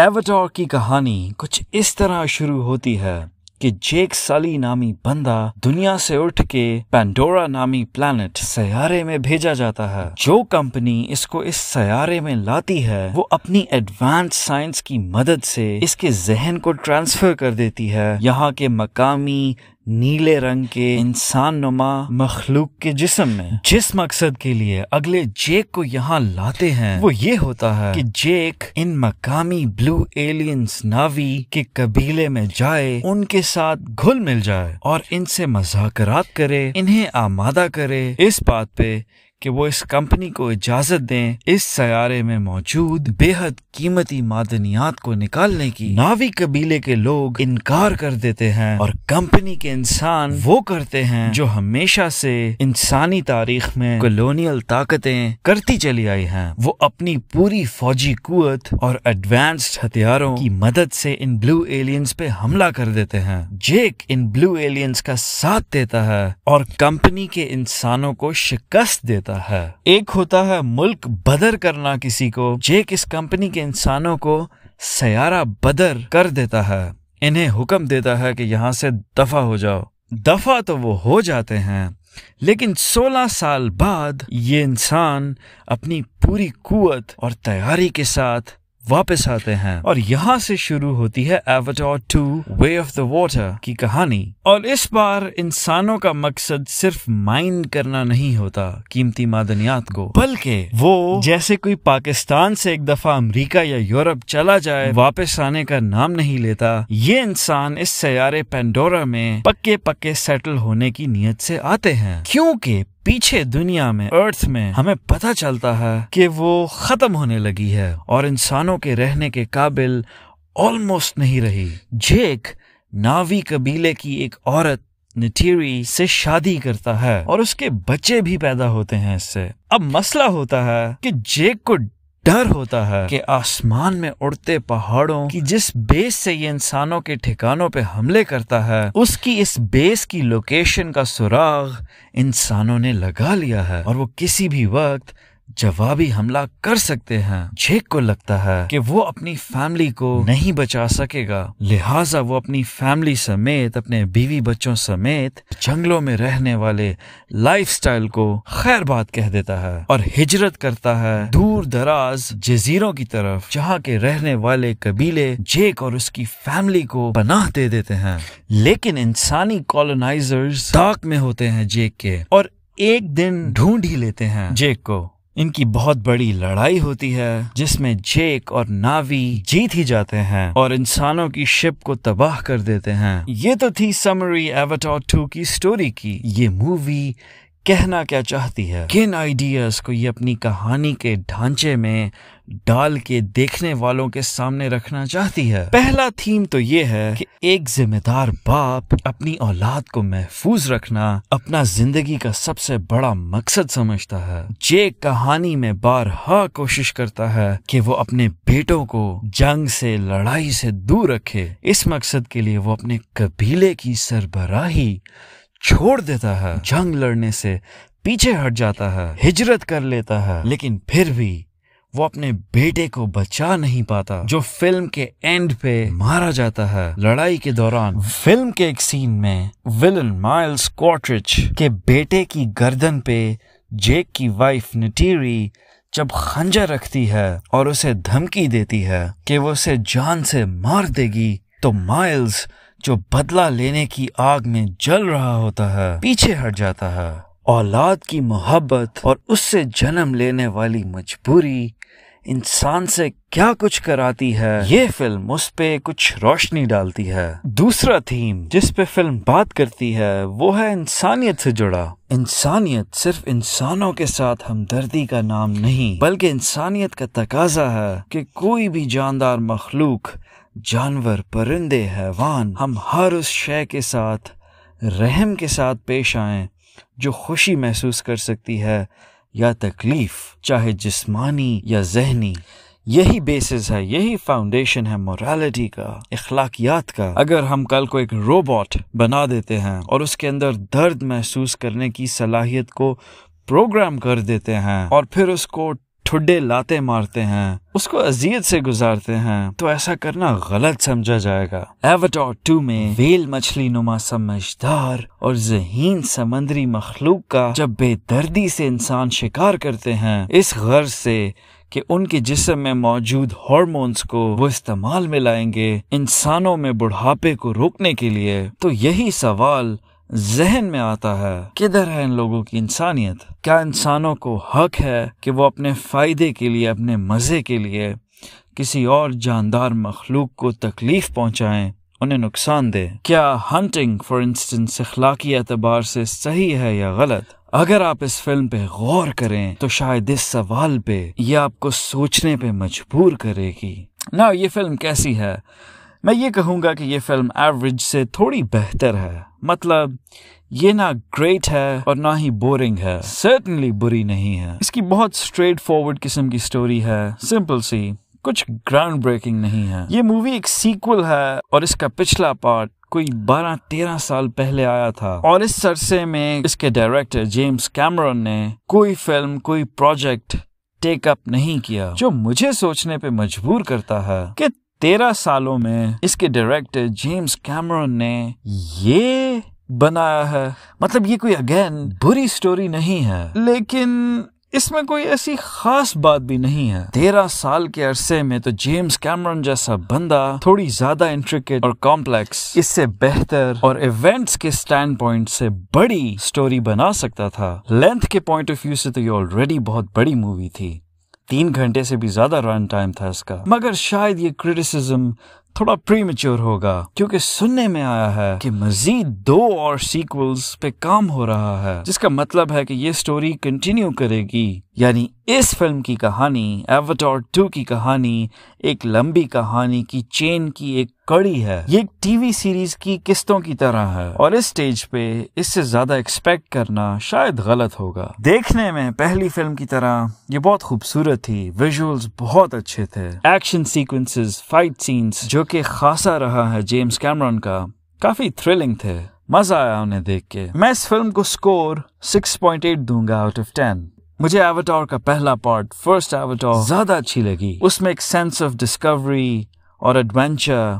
ایواتار کی کہانی کچھ اس طرح شروع ہوتی ہے کہ جیک سلی نامی بندہ دنیا سے اٹھ کے پینڈورا نامی پلانٹ سیارے میں بھیجا جاتا ہے۔ جو کمپنی اس کو اس سیارے میں لاتی ہے وہ اپنی ایڈوانس سائنس کی مدد سے اس کے ذہن کو ٹرانسفر کر دیتی ہے یہاں کے مقامی نیلے رنگ کے انسان نما مخلوق کے جسم میں۔ جس مقصد کے لیے اگلے جیک کو یہاں لاتے ہیں وہ یہ ہوتا ہے کہ جیک ان مقامی بلو ایلینز ناوی کے قبیلے میں جائے، ان کے ساتھ گھل مل جائے اور ان سے مذاکرات کرے، انہیں آمادہ کرے اس بات پہ کہ وہ اس کمپنی کو اجازت دیں اس سیارے میں موجود بے حد قیمتی معدنیات کو نکالنے کی۔ ناوی قبیلے کے لوگ انکار کر دیتے ہیں اور کمپنی کے انسان وہ کرتے ہیں جو ہمیشہ سے انسانی تاریخ میں کولونیل طاقتیں کرتی چلی آئی ہیں، وہ اپنی پوری فوجی قوت اور ایڈوانسڈ ہتھیاروں کی مدد سے ان بلو ایلینز پہ حملہ کر دیتے ہیں۔ جیک ان بلو ایلینز کا ساتھ دیتا ہے اور کمپنی کے انسانوں کو شکست دیتا ہے۔ ایک ہوتا ہے ملک بدر کرنا کسی کو، جیک اس کمپنی کے انسانوں کو سیارہ بدر کر دیتا ہے، انہیں حکم دیتا ہے کہ یہاں سے دفع ہو جاؤ۔ دفع تو وہ ہو جاتے ہیں لیکن 16 سال بعد یہ انسان اپنی پوری قوت اور تیاری کے ساتھ واپس آتے ہیں اور یہاں سے شروع ہوتی ہے ایواتار 2 وے آف دا واٹر کی کہانی۔ اور اس بار انسانوں کا مقصد صرف مائن کرنا نہیں ہوتا قیمتی معدنیات کو، بلکہ وہ جیسے کوئی پاکستان سے ایک دفعہ امریکہ یا یورپ چلا جائے واپس آنے کا نام نہیں لیتا۔ یہ انسان اس سیارے پینڈورا میں پکے سیٹل ہونے کی نیت سے آتے ہیں، کیونکہ پیچھے دنیا میں ارتھ میں ہمیں پتہ چلتا ہے کہ وہ ختم ہونے لگی ہے اور انسانوں کے رہنے کے قابل آلموسٹ نہیں رہی۔ جیک ناوی قبیلے کی ایک عورت نیٹیری سے شادی کرتا ہے اور اس کے بچے بھی پیدا ہوتے ہیں اس سے۔ اب مسئلہ ہوتا ہے کہ جیک کو ڈر ہوتا ہے کہ آسمان میں اڑتے پہاڑوں کی جس بیس سے یہ انسانوں کے ٹھکانوں پہ حملے کرتا ہے اس کی اس بیس کی لوکیشن کا سراغ انسانوں نے لگا لیا ہے اور وہ کسی بھی وقت جوابی حملہ کر سکتے ہیں۔ جیک کو لگتا ہے کہ وہ اپنی فیملی کو نہیں بچا سکے گا، لہٰذا وہ اپنی فیملی سمیت، اپنے بیوی بچوں سمیت جنگلوں میں رہنے والے لائف سٹائل کو خیر بات کہہ دیتا ہے اور ہجرت کرتا ہے دور دراز جزیروں کی طرف، جہاں کے رہنے والے قبیلے جیک اور اس کی فیملی کو پناہ دے دیتے ہیں۔ لیکن انسانی کالونائزرز طاق میں ہوتے ہیں جیک کے اور ایک دن ڈھونڈ ہی لیتے ہیں جیک کو۔ ان کی بہت بڑی لڑائی ہوتی ہے جس میں جیک اور ناوی جیت ہی جاتے ہیں اور انسانوں کی شپ کو تباہ کر دیتے ہیں۔ یہ تو تھی سمری ایواتار 2 کی سٹوری کی۔ یہ مووی کہنا کیا چاہتی ہے، کن آئیڈیاز کو یہ اپنی کہانی کے ڈھانچے میں ڈال کے دیکھنے والوں کے سامنے رکھنا چاہتی ہے؟ پہلا تھیم تو یہ ہے کہ ایک ذمہ دار باپ اپنی اولاد کو محفوظ رکھنا اپنا زندگی کا سب سے بڑا مقصد سمجھتا ہے۔ جیک کہانی میں بارہا کوشش کرتا ہے کہ وہ اپنے بیٹوں کو جنگ سے، لڑائی سے دور رکھے۔ اس مقصد کے لیے وہ اپنے قبیلے کی سربراہی چھوڑ دیتا ہے، جنگ لڑنے سے پیچھے ہٹ جاتا ہے، ہجرت کر لیتا ہے، لیکن پھر بھی وہ اپنے بیٹے کو بچا نہیں پاتا جو فلم کے اینڈ پہ مارا جاتا ہے لڑائی کے دوران۔ فلم کے ایک سین میں ویلن مائلز کوٹرچ کے بیٹے کی گردن پہ جیک کی وائف نیٹیری جب خنجر رکھتی ہے اور اسے دھمکی دیتی ہے کہ وہ اسے جان سے مار دے گی، تو مائلز جو بدلہ لینے کی آگ میں جل رہا ہوتا ہے پیچھے ہٹ جاتا ہے۔ اولاد کی محبت اور اس سے جنم لینے والی مجبوری انسان سے کیا کچھ کراتی ہے، یہ فلم اس پہ کچھ روشنی ڈالتی ہے۔ دوسرا تھیم جس پہ فلم بات کرتی ہے وہ ہے انسانیت سے جڑا۔ انسانیت صرف انسانوں کے ساتھ ہمدردی کا نام نہیں، بلکہ انسانیت کا تقاضا ہے کہ کوئی بھی جاندار مخلوق، جانور، پرندے، حیوان، ہم ہر اس شے کے ساتھ رحم کے ساتھ پیش آئیں جو خوشی محسوس کر سکتی ہے یا تکلیف، چاہے جسمانی یا ذہنی۔ یہی بیسس ہے، یہی فاؤنڈیشن ہے موریلٹی کا، اخلاقیات کا۔ اگر ہم کل کو ایک روبوٹ بنا دیتے ہیں اور اس کے اندر درد محسوس کرنے کی صلاحیت کو پروگرام کر دیتے ہیں اور پھر اس کو ٹھڈے لاتے مارتے ہیں، اس کو اذیت سے گزارتے ہیں، تو ایسا کرنا غلط سمجھا جائے گا۔ ایواتار 2 میں ویل مچھلی نما سمجھدار اور ذہین سمندری مخلوق کا جب بے دردی سے انسان شکار کرتے ہیں اس غرض سے کہ ان کے جسم میں موجود ہارمونز کو وہ استعمال میں لائیں گے انسانوں میں بڑھاپے کو روکنے کے لیے، تو یہی سوال ذہن میں آتا ہے، کدھر ہے ان لوگوں کی انسانیت؟ کیا انسانوں کو حق ہے کہ وہ اپنے فائدے کے لیے، اپنے مزے کے لیے کسی اور جاندار مخلوق کو تکلیف پہنچائیں، انہیں نقصان دے؟ کیا ہنٹنگ فار انسٹنس اخلاقی اعتبار سے صحیح ہے یا غلط؟ اگر آپ اس فلم پہ غور کریں تو شاید اس سوال پہ یہ آپ کو سوچنے پہ مجبور کرے گی۔ یہ فلم کیسی ہے؟ میں یہ کہوں گا کہ یہ فلم ایوریج سے تھوڑی بہتر ہے، مطلب یہ نہ گریٹ ہے اور نہ ہی بورنگ ہے، سرٹنلی بری نہیں ہے۔ اس کی بہت اسٹریٹ فارورڈ قسم کی سٹوری ہے، سمپل سی، کچھ گراؤنڈ بریکنگ نہیں ہے۔ یہ مووی ایک سیکول ہے اور اس کا پچھلا پارٹ کوئی 12-13 سال پہلے آیا تھا، اور اس عرصے میں اس کے ڈائریکٹر جیمز کیمرون نے کوئی فلم، کوئی پروجیکٹ ٹیک اپ نہیں کیا، جو مجھے سوچنے پہ مجبور کرتا ہے کہ 13 سالوں میں اس کے ڈائریکٹر جیمز کیمرون نے یہ بنایا ہے۔ مطلب یہ کوئی اگین بری سٹوری نہیں ہے، لیکن اس میں کوئی ایسی خاص بات بھی نہیں ہے۔ 13 سال کے عرصے میں تو جیمز کیمرون جیسا بندہ تھوڑی زیادہ انٹریکیٹ اور کمپلیکس، اس سے بہتر اور ایونٹس کے سٹینڈ پوائنٹ سے بڑی سٹوری بنا سکتا تھا۔ لینتھ کے پوائنٹ آف ویو سے تو یہ آلریڈی بہت بڑی مووی تھی، 3 گھنٹے سے بھی زیادہ رن ٹائم تھا اس کا، مگر شاید یہ کرٹیسزم تھوڑا پری میچور ہوگا، کیونکہ سننے میں آیا ہے کہ مزید 2 اور سیکولز پہ کام ہو رہا ہے، جس کا مطلب ہے کہ یہ سٹوری کنٹینیو کرے گی۔ یعنی اس فلم کی کہانی، ایواتار 2 کی کہانی، ایک لمبی کہانی کی چین کی ایک کڑی ہے۔ یہ ایک ٹی وی سیریز کی قسطوں کی طرح ہے، اور اس سٹیج پہ اس سے زیادہ ایکسپیکٹ کرنا شاید غلط ہوگا۔ دیکھنے میں پہلی فلم کی طرح یہ بہت خوبصورت تھی، ویژولز بہت اچھے تھے، ایکشن سیکوینسز، فائٹ سینز جو کہ خاصا رہا ہے جیمز کیمرون کا، کافی تھرلنگ تھے، مزہ آیا انہیں دیکھ کے۔ میں اس فلم کو سکور 6.8 دوں گا آؤٹ آف 10۔ مجھے ایواتار کا پہلا پارٹ، فرسٹ ایواتار، زیادہ اچھی لگی۔ اس میں ایک سینس آف ڈسکوری اور ایڈونچر،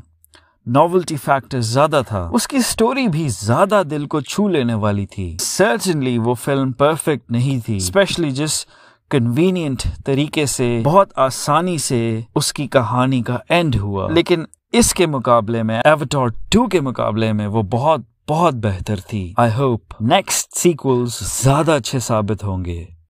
نوولٹی فیکٹر زیادہ تھا، اس کی سٹوری بھی زیادہ دل کو چھو لینے والی تھی۔ سرٹنلی وہ فلم پرفیکٹ نہیں تھی، اسپیشلی جس کنوینئنٹ طریقے سے بہت آسانی سے اس کی کہانی کا اینڈ ہوا، لیکن اس کے مقابلے میں، ایواتار 2 کے مقابلے میں وہ بہت بہت بہتر تھی۔ آئی ہوپ نیکسٹ سیکولز زیادہ اچھے ثابت ہوں گے۔